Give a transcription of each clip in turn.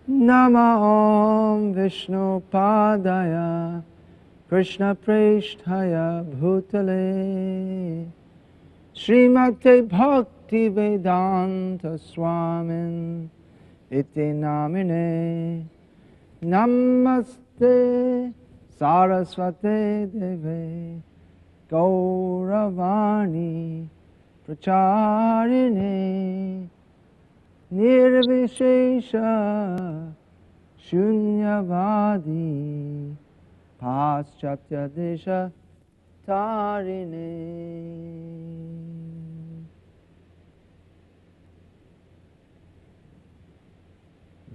Namo Vishnupadaya Krishna Presthaya Bhutale Srimate Bhakti Vedanta Swamin Iti Namine Namaste Saraswate Deve Gauravani Pracharine Nirvishesha Shunyavadi Paschatya Desha Tarine.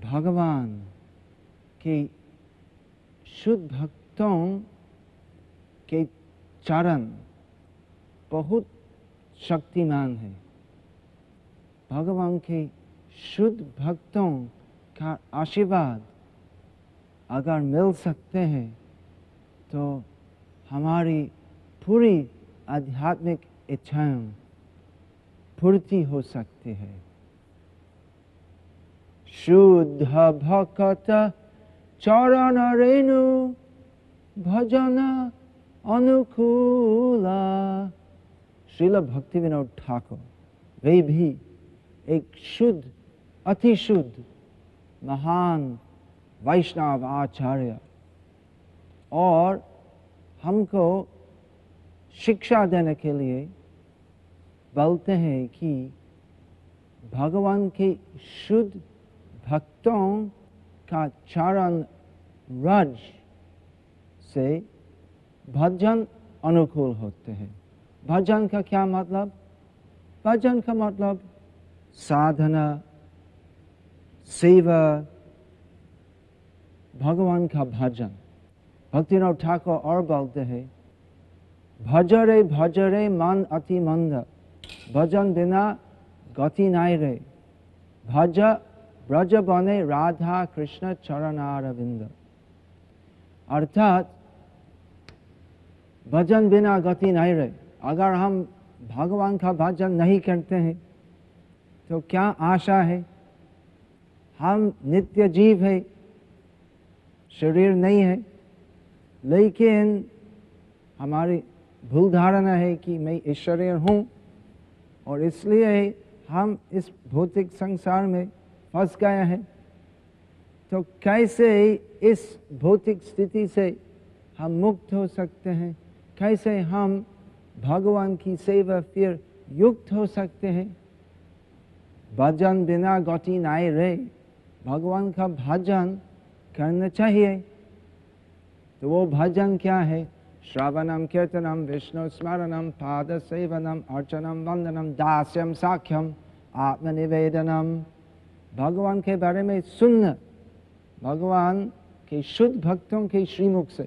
भगवान के शुद्ध भक्तों के चरण बहुत शक्तिमान है। भगवान के शुद्ध भक्तों का आशीर्वाद अगर मिल सकते हैं तो हमारी पूरी आध्यात्मिक इच्छाएं पूर्ति हो सकती है। शुद्ध भक्त चरण रेणु भजन अनुकूला। श्रील भक्तिविनोद ठाकुर वे भी एक शुद्ध अति शुद्ध महान वैष्णव आचार्य और हमको शिक्षा देने के लिए बोलते हैं कि भगवान के शुद्ध भक्तों का चरण रज से भजन अनुकूल होते हैं। भजन का क्या मतलब? भजन का मतलब साधना, सेवा, भगवान का भजन। भक्तिविनोद ठाकुर और बोलते हैं, भजरे भजरे मन अति मंद, भजन बिना गति नहीं रे। भज ब्रज बने राधा कृष्ण चरणारविंद। अर्थात भजन बिना गति नहीं रहे। अगर हम भगवान का भजन नहीं करते हैं तो क्या आशा है? हम नित्य जीव है, शरीर नहीं है, लेकिन हमारी भूल धारणा है कि मैं इस शरीर हूँ और इसलिए हम इस भौतिक संसार में फंस गए हैं। तो कैसे इस भौतिक स्थिति से हम मुक्त हो सकते हैं? कैसे हम भगवान की सेवा फिर युक्त हो सकते हैं? भजन बिना गति नहीं रे। भगवान का भजन करना चाहिए। तो वो भजन क्या है? श्रवणम कीर्तनम विष्णु स्मरणम पाद सेवनम अर्चनम वंदनम दास्यम साख्यम आत्मनिवेदनम। भगवान के बारे में सुनना, भगवान के शुद्ध भक्तों के श्रीमुख से,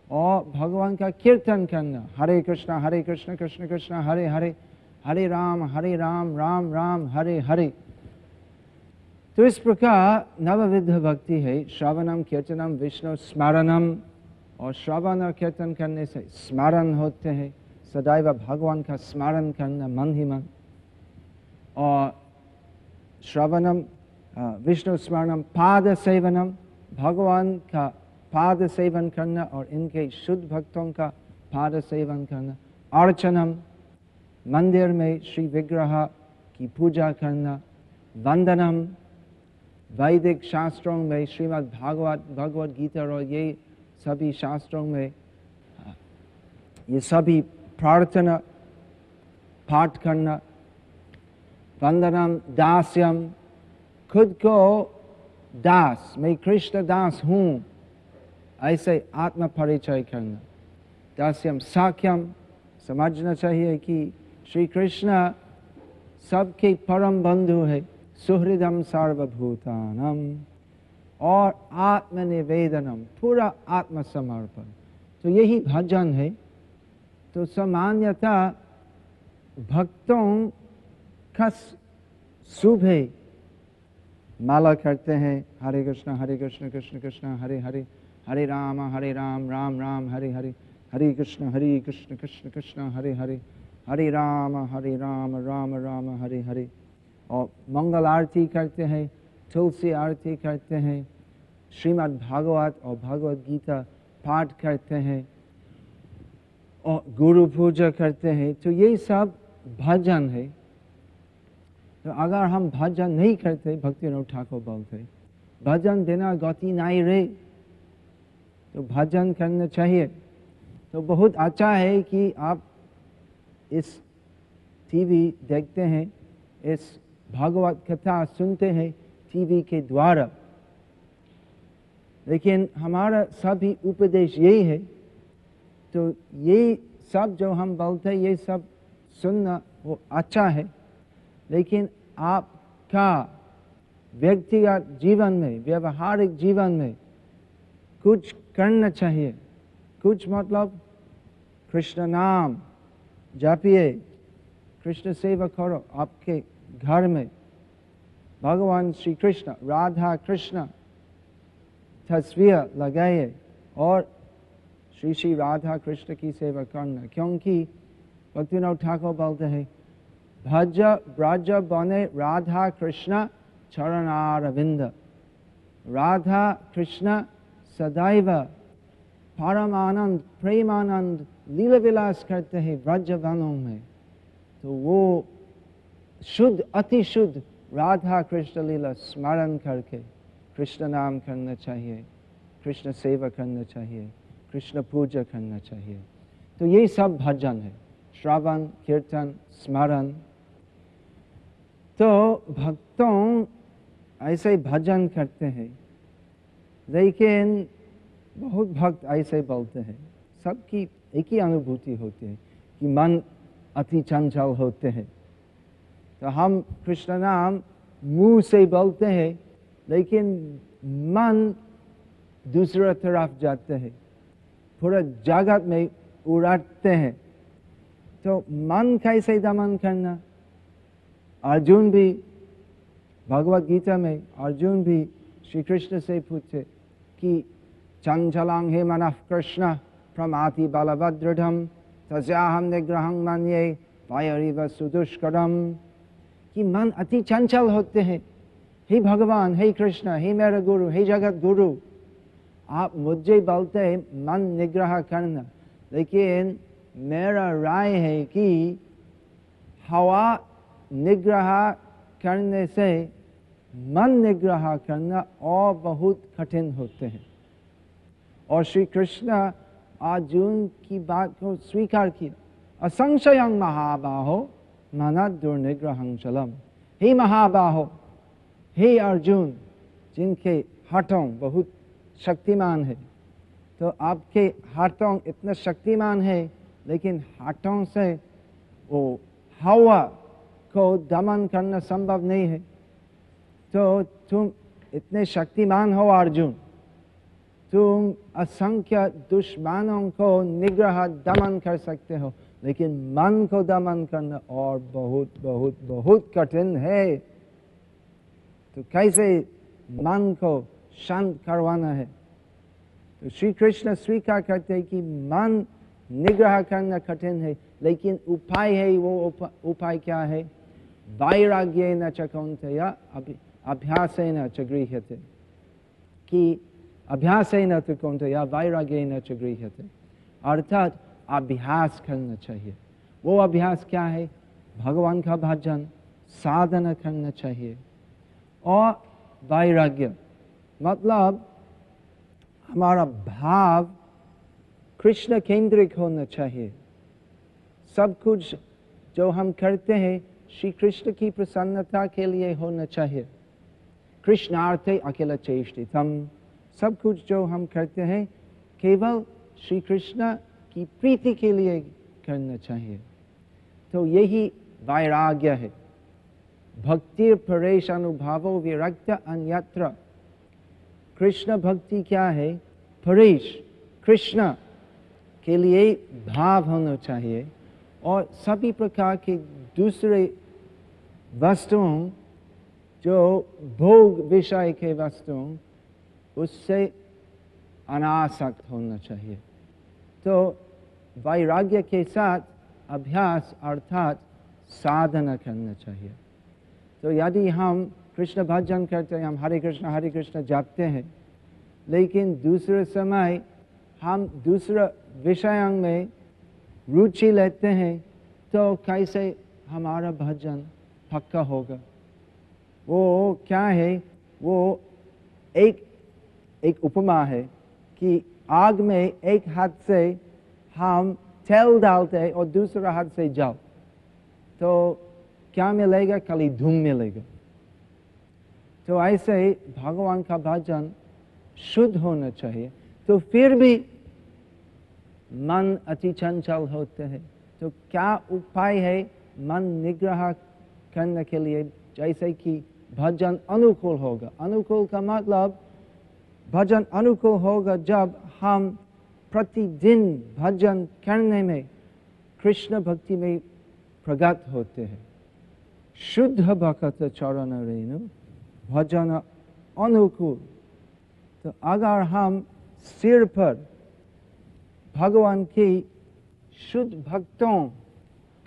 और भगवान का कीर्तन करना। हरे कृष्ण कृष्ण कृष्ण हरे हरे, हरे राम राम राम हरे हरे। तो इस प्रकार नवविध भक्ति है, श्रवणम कीर्तनम विष्णु स्मरणम। और श्रवण और कीर्तन करने से स्मरण होते हैं, सदैव भगवान का स्मरण करना मन ही मन। और श्रवणम विष्णु स्मरणम पाद सेवनम, भगवान का पाद सेवन करना और इनके शुद्ध भक्तों का पाद सेवन करना। अर्चनम, मंदिर में श्री विग्रह की पूजा करना। वंदनम, वैदिक शास्त्रों में श्रीमद् भागवत भगवद गीता और ये सभी शास्त्रों में ये सभी प्रार्थना पाठ करना। वंदनम दास्यम, खुद को दास, मैं कृष्ण दास हूँ ऐसे आत्म परिचय करना। दास्यम साख्यम, समझना चाहिए कि श्री कृष्ण सबके परम बंधु है। सुहृदम सर्वभूतानम, और आत्मनिवेदनम, पूरा आत्मसमर्पण। तो यही भजन है। तो सामान्यतः भक्तों का सुबह माला करते हैं, हरे कृष्ण कृष्ण कृष्ण हरे हरे, हरे राम राम राम हरे हरे, हरे कृष्ण कृष्ण कृष्ण हरे हरे, हरे राम राम राम हरे हरे। और मंगल आरती करते हैं, तुलसी आरती करते हैं, श्रीमद् भागवत और भगवद गीता पाठ करते हैं और गुरु पूजा करते हैं। तो ये सब भजन है। तो अगर हम भजन नहीं करते, भक्तिविनोद ठाकुर बोलते भजन बिना गति नहीं रहे, तो भजन करना चाहिए। तो बहुत अच्छा है कि आप इस टीवी देखते हैं, इस भागवत कथा सुनते हैं टीवी के द्वारा। लेकिन हमारा सभी उपदेश यही है। तो ये सब जो हम बोलते हैं ये सब सुनना वो अच्छा है, लेकिन आपका व्यक्तिगत जीवन में, व्यवहारिक जीवन में कुछ करना चाहिए। कुछ मतलब कृष्ण नाम जपिए, कृष्ण सेवा करो, आपके घर में भगवान श्री कृष्ण राधा कृष्ण तस्वीर लगाइए और श्री श्री राधा कृष्ण की सेवा करना। क्योंकि भक्तिविनोद ठाकुर बोलते हैं, भज ब्रज बने राधा कृष्ण चरणारविंद। राधा कृष्ण सदैव परमानंद प्रेमानंद लीला विलास करते हैं ब्रज वनों में। तो वो शुद्ध अति शुद्ध राधा कृष्ण लीला स्मरण करके कृष्ण नाम करना चाहिए, कृष्ण सेवा करना चाहिए, कृष्ण पूजा करना चाहिए। तो ये सब भजन है, श्रवण कीर्तन स्मरण। तो भक्तों ऐसे भजन करते हैं, लेकिन बहुत भक्त ऐसे बोलते हैं, सबकी एक ही अनुभूति होती है कि मन अति चंचल होते हैं। तो हम कृष्ण नाम मुंह से बोलते हैं, लेकिन मन दूसरा तरफ जाते हैं, पूरा जगत में उड़ाते हैं। तो मन कैसे दमन करना? अर्जुन भी भगवद गीता में अर्जुन भी श्री कृष्ण से पूछे कि चंचलांग हे मनः कृष्ण प्रमाति बलभद्रढ़ तस्याहम निग्रहं मन्ये वायरिव सुदुष्करम। कि मन अति चंचल होते हैं। हे भगवान, हे कृष्ण, हे मेरा गुरु, हे जगत गुरु, आप मुझे बोलते हैं मन निग्रह करना, लेकिन मेरा राय है कि हवा निग्रह करने से मन निग्रह करना और बहुत कठिन होते हैं। और श्री कृष्ण अर्जुन की बात को स्वीकार किया, असंशयं महाबाहो मन दुर्निग्रहं चलम। हे महाबाहो, हे अर्जुन, जिनके हाथों बहुत शक्तिमान है, तो आपके हाथों इतना शक्तिमान है, लेकिन हाथों से वो हवा को दमन करना संभव नहीं है। तो तुम इतने शक्तिमान हो अर्जुन, तुम असंख्य दुश्मनों को निग्रह दमन कर सकते हो, लेकिन मन को दमन करना और बहुत बहुत बहुत कठिन है। तो कैसे मन को शांत करवाना है? तो श्री कृष्ण स्वीकार करते हैं कि मन निग्रह करना कठिन है, लेकिन उपाय है। वो उपाय क्या है? वैराग्येन च कौन्तेय अभ्यासेन च गृह्यते, कि अभ्यासेन तो कौन्तेय वैराग्येन च गृह्यते, अर्थात अभ्यास करना चाहिए। वो अभ्यास क्या है? भगवान का भजन साधना करना चाहिए। और वैराग्य मतलब हमारा भाव कृष्ण केंद्रित होना चाहिए। सब कुछ जो हम करते हैं श्री कृष्ण की प्रसन्नता के लिए होना चाहिए। कृष्णार्थे अखिल चेष्टितम्, सब कुछ जो हम करते हैं केवल श्री कृष्ण की प्रीति के लिए करना चाहिए। तो यही वैराग्य है। भक्तिर परेश अनुभावो विरक्त अन्यत्र। कृष्ण भक्ति क्या है? परेश, कृष्ण के लिए भाव होना चाहिए, और सभी प्रकार के दूसरे वस्तुओं जो भोग विषय के वस्तुओं उससे अनासक्त होना चाहिए। तो वैराग्य के साथ अभ्यास अर्थात साधना करना चाहिए। तो यदि हम कृष्ण भजन करते हैं, हम हरे कृष्ण जापते हैं, लेकिन दूसरे समय हम दूसरे विषयों में रुचि लेते हैं, तो कैसे हमारा भजन पक्का होगा? वो क्या है? वो एक उपमा है कि आग में एक हाथ से हम तेल डालते हैं और दूसरा हाथ से जल, तो क्या मिलेगा? खाली धूम मिलेगा। तो ऐसे ही भगवान का भजन शुद्ध होना चाहिए। तो फिर भी मन अति चंचल होते हैं, तो क्या उपाय है मन निग्रह करने के लिए? जैसे कि भजन अनुकूल होगा। अनुकूल का मतलब भजन अनुकूल होगा जब हम प्रतिदिन भजन करने में कृष्ण भक्ति में प्रगत होते हैं। शुद्ध भक्त चरण रेणु भजन अनुकूल। तो अगर हम सिर पर भगवान की शुद्ध भक्तों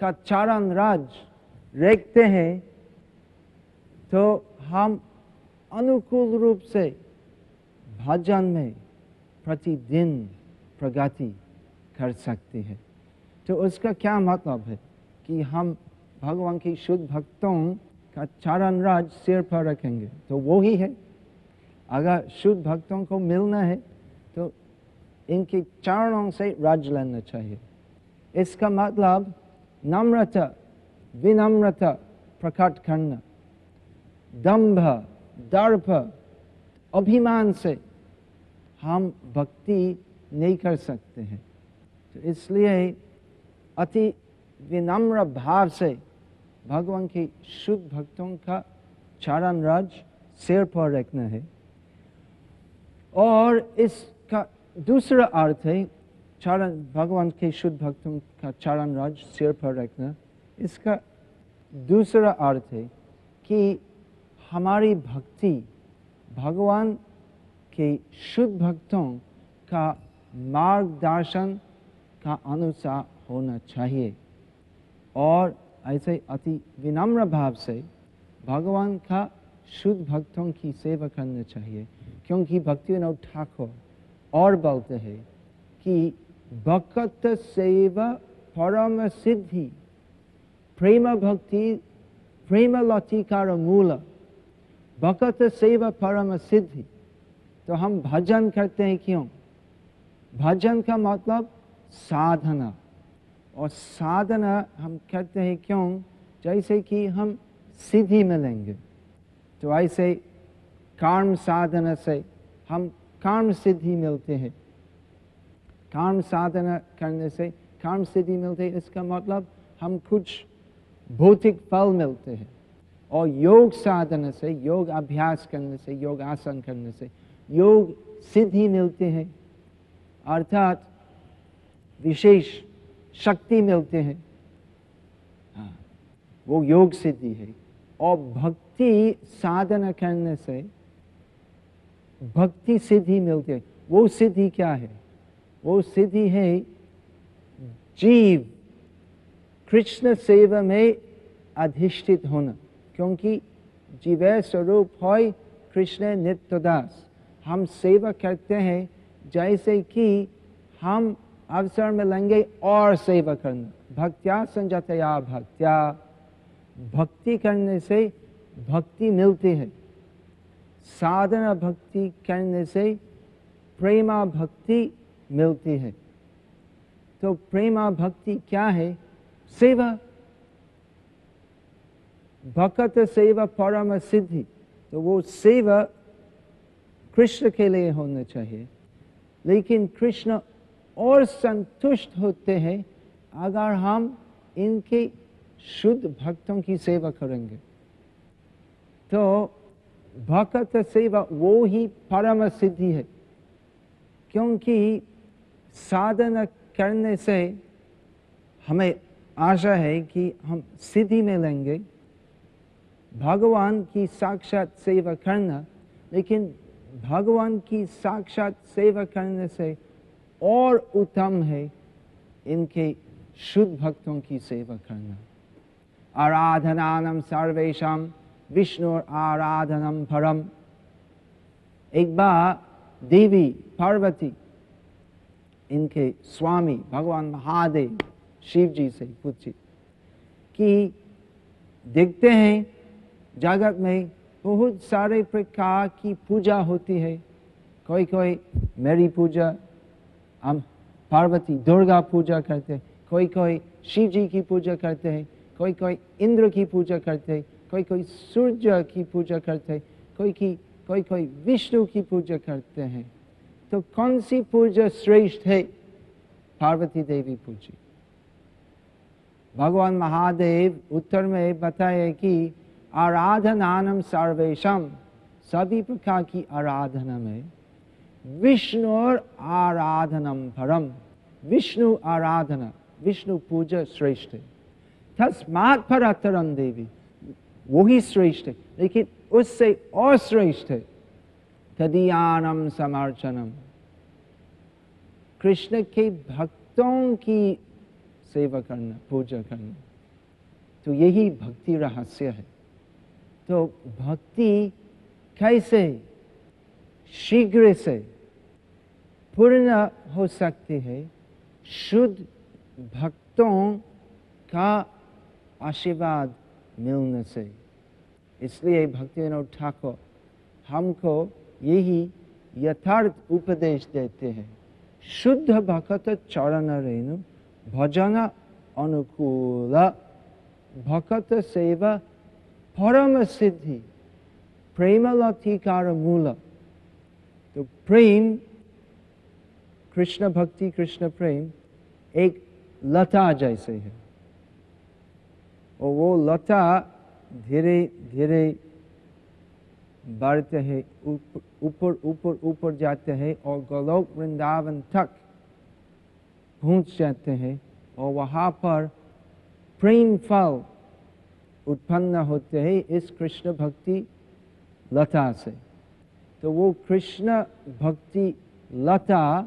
का चरण राज रखते हैं, तो हम अनुकूल रूप से भजन में प्रतिदिन प्रगति कर सकते हैं। तो उसका क्या मतलब है? कि हम भगवान की शुद्ध भक्तों का चरण राज सिर पर रखेंगे, तो वो ही है। अगर शुद्ध भक्तों को मिलना है तो इनके चरणों से राज लेना चाहिए। इसका मतलब नम्रता विनम्रता प्रकट करना, दंभ दर्प अभिमान से हम भक्ति नहीं कर सकते हैं। तो इसलिए अति विनम्र भाव से भगवान की शुद्ध भक्तों का चरण राज सिर पर रखना है। और इसका दूसरा अर्थ है चरण भगवान के शुद्ध भक्तों का चरण राज सिर पर रखना। इसका दूसरा अर्थ है कि हमारी भक्ति भगवान के शुद्ध भक्तों का मार्गदर्शन का अनुसार होना चाहिए, और ऐसे अति विनम्र भाव से भगवान का शुद्ध भक्तों की सेवा करना चाहिए। क्योंकि भक्तिविनोद ठाकुर और बोलते हैं कि भक्त सेवा परम सिद्धि प्रेम भक्ति प्रेम लतिकार मूल। भक्त सेवा परम सिद्धि। तो हम भजन करते हैं क्यों? भजन का मतलब साधना, और साधना हम करते हैं क्यों? जैसे कि हम सिद्धि मिलेंगे। तो ऐसे कर्म साधना से हम कर्म सिद्धि मिलते हैं। कर्म साधना करने से कर्म सिद्धि मिलते हैं, इसका मतलब हम कुछ भौतिक फल मिलते हैं। और योग साधना से, योग अभ्यास करने से, योग आसन करने से योग सिद्धि मिलते हैं, अर्थात विशेष शक्ति मिलते हैं, हाँ, वो योग सिद्धि है। और भक्ति साधना करने से भक्ति सिद्धि मिलती है। वो सिद्धि क्या है? वो सिद्धि है जीव कृष्ण सेवा में अधिष्ठित होना, क्योंकि जीव स्वरूप है कृष्ण नित्य दास। हम सेवा करते हैं जैसे कि हम अवसर मिलेंगे और सेवा करना। भक्त्या संजतया भक्त्या, भक्ति करने से भक्ति मिलती है। साधना भक्ति करने से प्रेमा भक्ति मिलती है। तो प्रेमा भक्ति क्या है? सेवा, भक्त सेवा परम सिद्धि। तो वो सेवा कृष्ण के लिए होना चाहिए, लेकिन कृष्ण और संतुष्ट होते हैं अगर हम इनके शुद्ध भक्तों की सेवा करेंगे। तो भक्त सेवा वो ही परम सिद्धि है, क्योंकि साधना करने से हमें आशा है कि हम सिद्धि में लेंगे भगवान की साक्षात सेवा करना। लेकिन भगवान की साक्षात सेवा करने से और उत्तम है इनके शुद्ध भक्तों की सेवा करना। आराधनानम सर्वेषां विष्णु आराधनम परम। एक बार देवी पार्वती इनके स्वामी भगवान महादेव शिव जी से पूछी कि देखते हैं जगत में बहुत सारे प्रकार की पूजा होती है। कोई कोई मेरी पूजा, हम पार्वती दुर्गा पूजा करते हैं, कोई कोई शिव जी की पूजा करते हैं, कोई कोई इंद्र की पूजा करते हैं, कोई कोई सूर्य की पूजा करते हैं, कोई कोई विष्णु की पूजा करते हैं। तो कौन सी पूजा श्रेष्ठ है? पार्वती देवी पूछी। भगवान महादेव उत्तर में बताए कि आराधनानम सर्वेशम, सभी प्रकार की आराधना में विष्णु आराधनम परम, विष्णु आराधना, विष्णु पूजा श्रेष्ठ है। तस्मात् परतरम देवी, वही श्रेष्ठ है, लेकिन उससे और श्रेष्ठ है तदीयानम समर्चनम, कृष्ण के भक्तों की सेवा करना, पूजा करना। तो यही भक्ति रहस्य है। तो भक्ति कैसे शीघ्र से पूर्ण हो सकती है? शुद्ध भक्तों का आशीर्वाद मिलने से। इसलिए भक्तिविनोद ठाकुर हमको यही यथार्थ उपदेश देते हैं। शुद्ध भक्त चरण रेणु भजन अनुकूल, भक्त सेवा परम सिद्धि, प्रेम लतिकार मूल। तो प्रेम, कृष्ण भक्ति, कृष्ण प्रेम एक लता जैसे है, और वो लता धीरे धीरे बढ़ते हैं, ऊपर ऊपर ऊपर जाते हैं और गोलोक वृंदावन तक पहुंच जाते हैं, और वहाँ पर प्रेम फल उत्पन्न होते हैं इस कृष्ण भक्ति लता से। तो वो कृष्ण भक्ति लता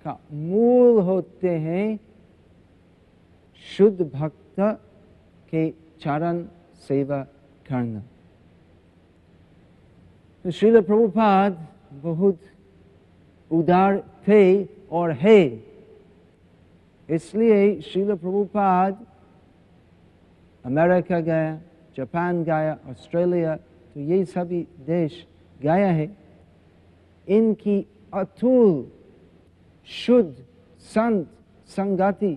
का मूल होते हैं शुद्ध भक्त के चरण सेवा करना। तो श्रील प्रभुपाद बहुत उदार थे और है, इसलिए श्रील प्रभुपाद अमेरिका गया, जापान गया, ऑस्ट्रेलिया, तो ये सभी देश गया है इनकी अतुल शुद्ध संत संगति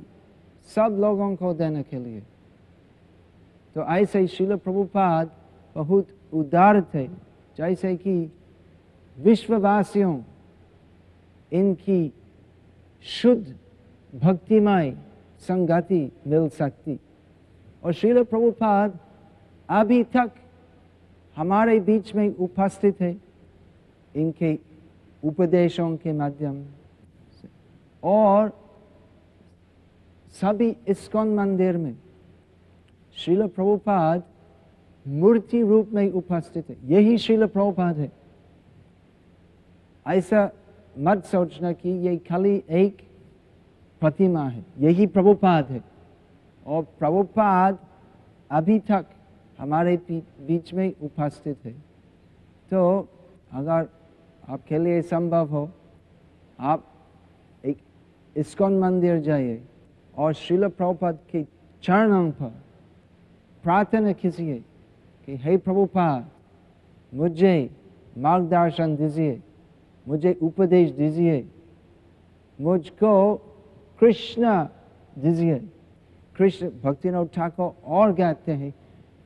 सब लोगों को देने के लिए। तो ऐसे ही श्रील प्रभुपाद बहुत उदार थे, जैसे कि विश्ववासियों इनकी शुद्ध भक्तिमय संगति मिल सकती। और श्रील प्रभुपाद अभी तक हमारे बीच में उपस्थित है इनके उपदेशों के माध्यम से, और सभी इस्कॉन मंदिर में श्रील प्रभुपाद मूर्ति रूप में उपस्थित है, यही श्रील प्रभुपाद है। ऐसा मत सोचना कि ये खाली एक प्रतिमा है, यही प्रभुपाद है। और प्रभुपाद अभी तक हमारे बीच में उपस्थित है। तो अगर आपके लिए संभव हो, आप एक इस्कॉन मंदिर जाइए और श्रील प्रभुपाद के चरणों पर प्रार्थना कीजिए कि हे प्रभुपाद, मुझे मार्गदर्शन दीजिए, मुझे उपदेश दीजिए, मुझको कृष्ण दीजिए। कृष्ण भक्तिनाथ ठाकुर और कहते हैं,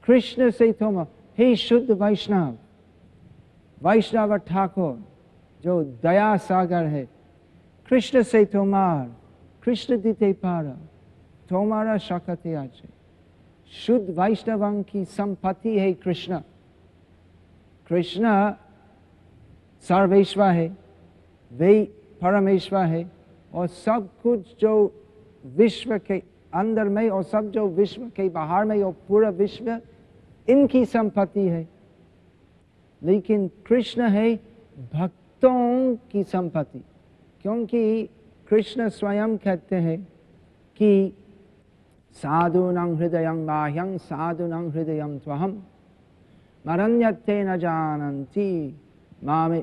कृष्ण से तुम हे शुद्ध वैष्णव, वैष्णव ठाकुर जो दया सागर है, कृष्ण से तुम्हार, कृष्ण दीते पारा तुम्हारा शक्ति आचे। शुद्ध वैष्णवों की संपत्ति है कृष्ण। कृष्ण सर्वेश्वर है, वे परमेश्वर है, और सब कुछ जो विश्व के अंदर में और सब जो विश्व के बाहर में और पूरा विश्व इनकी संपत्ति है। लेकिन कृष्ण है भक्तों की संपत्ति, क्योंकि कृष्ण स्वयं कहते हैं कि साधूनां हृदयं बाह्यं साधूनां हृदयं त्वहं मरण्यते न जानन्ति मामे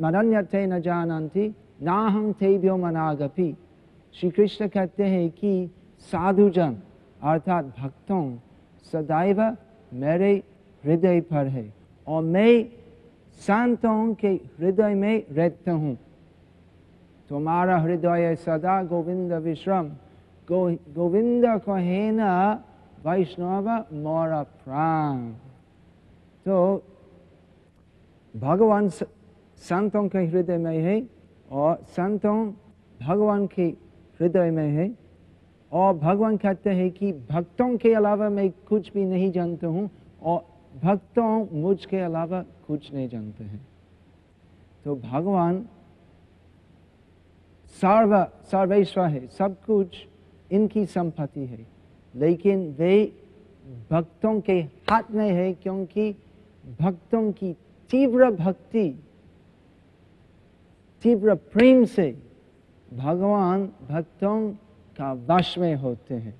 मरण्यते न जानन्ति नाहं तेभ्यो मनागपि। श्री कृष्ण कहते हैं कि साधुजन अर्थात भक्तों सदैव मेरे हृदय पर है और मैं संतों के हृदय में रहता हूँ। तुम्हारा हृदय सदा गोविंद विश्रम, गोविंद को है न वैष्णव मोर प्राण। तो भगवान संतों के हृदय में है और संतों भगवान के हृदय में है। और भगवान कहते हैं कि भक्तों के अलावा मैं कुछ भी नहीं जानता हूँ और भक्तों मुझ के अलावा कुछ नहीं जानते हैं। तो भगवान सर्वेश्वर है, सब कुछ इनकी संपत्ति है, लेकिन वे भक्तों के हाथ में है, क्योंकि भक्तों की तीव्र भक्ति, तीव्र प्रेम से भगवान भक्तों का वश में होते हैं।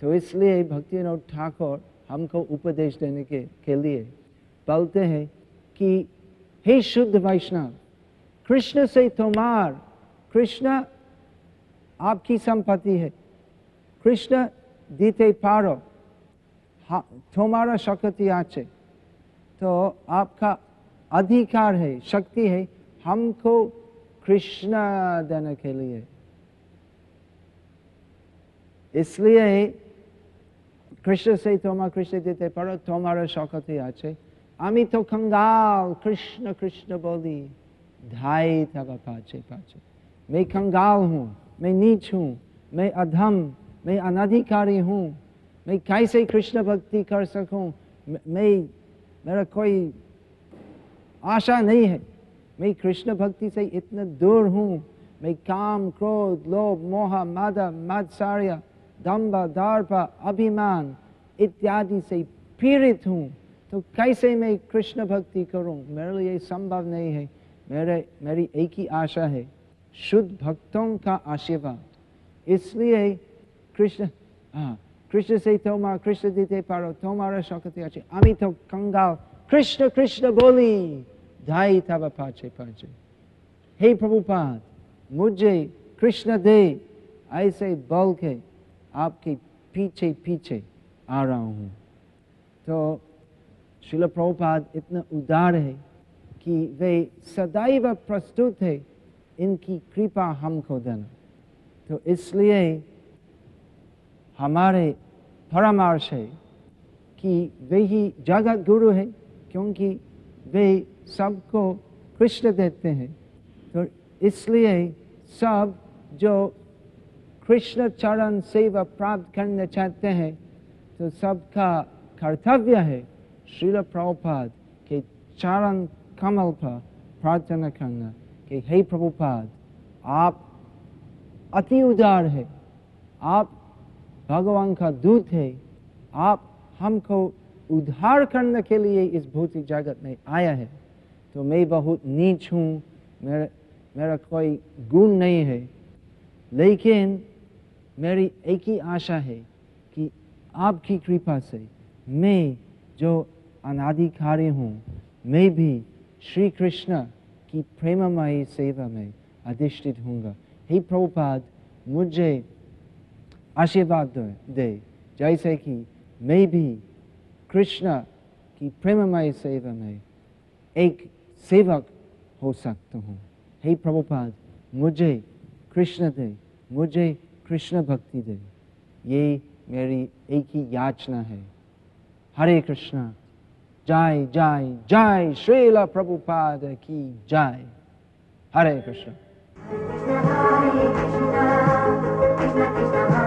तो इसलिए भक्तिनाथ ठाकुर हमको उपदेश देने के लिए बोलते हैं कि हे शुद्ध वैष्णव, कृष्ण से तुम्हार, कृष्ण आपकी संपत्ति है, कृष्ण दीते पारो तुम्हारा शक्ति आचे। तो आपका अधिकार है, शक्ति है हमको कृष्ण देने के लिए। इसलिए कृष्ण से तुम्हारा, कृष्ण दीते पारो तुम्हारा शक्ति आचे। आमी तो कंगाल कृष्ण कृष्ण बोली धाई तब पाचे पाचे। मैं कंगाल हूँ, मैं नीच हूँ, मैं अधम, मैं अनधिकारी हूँ, मैं कैसे कृष्ण भक्ति कर सकूँ, मेरा कोई आशा नहीं है, मैं कृष्ण भक्ति से इतना दूर हूँ, मैं काम क्रोध लोभ मोह मद मात्सर्य दंभ दर्प अभिमान इत्यादि से पीड़ित हूँ। तो कैसे मैं कृष्ण भक्ति करूँ, मेरे लिए संभव नहीं है। मेरी एक ही आशा है, शुद्ध भक्तों का आशीर्वाद। इसलिए कृष्ण से तुम्हारा, कृष्ण दीते पारो तुम्हारा शक्ति आचे। आमी तो कंगाल कृष्ण कृष्ण बोली धाई तब पाचे पाचे। हे प्रभुपाद, मुझे कृष्ण दे, ऐसे बोल के आपके पीछे पीछे आ रहा हूँ। तो श्रील प्रभुपाद इतना उदार है कि वे सदैव प्रस्तुत है इनकी कृपा हमको देना। तो इसलिए हमारे परामर्श है कि वे ही जगत गुरु है, क्योंकि वे सबको कृष्ण देते हैं। तो इसलिए सब जो कृष्ण चरण सेवा प्राप्त करना चाहते हैं, तो सबका कर्तव्य है श्रील प्रभुपाद के चरण कमल पर प्रार्थना करना कि हे प्रभुपाद, आप अति उदार है, आप भगवान का दूत है, आप हमको उद्धार करने के लिए इस भौतिक जगत में आया है। तो मैं बहुत नीच हूँ, मेरा कोई गुण नहीं है, लेकिन मेरी एक ही आशा है कि आपकी कृपा से मैं जो अनाधिकारी हूँ, मैं भी श्री कृष्ण की प्रेममयी सेवा में अधिष्ठित हूँगा। हे प्रभुपाद, मुझे आशीर्वाद दे, जैसे कि मैं भी कृष्ण की प्रेममयी सेवा में एक सेवक हो सकता हूँ। हे प्रभुपाद, मुझे कृष्ण दे, मुझे कृष्ण भक्ति दे। ये मेरी एक ही याचना है। हरे कृष्णा। जय जय जय श्रील प्रभुपाद की जय। हरे Krishna. Hare Krishna, Krishna Krishna, Krishna Krishna.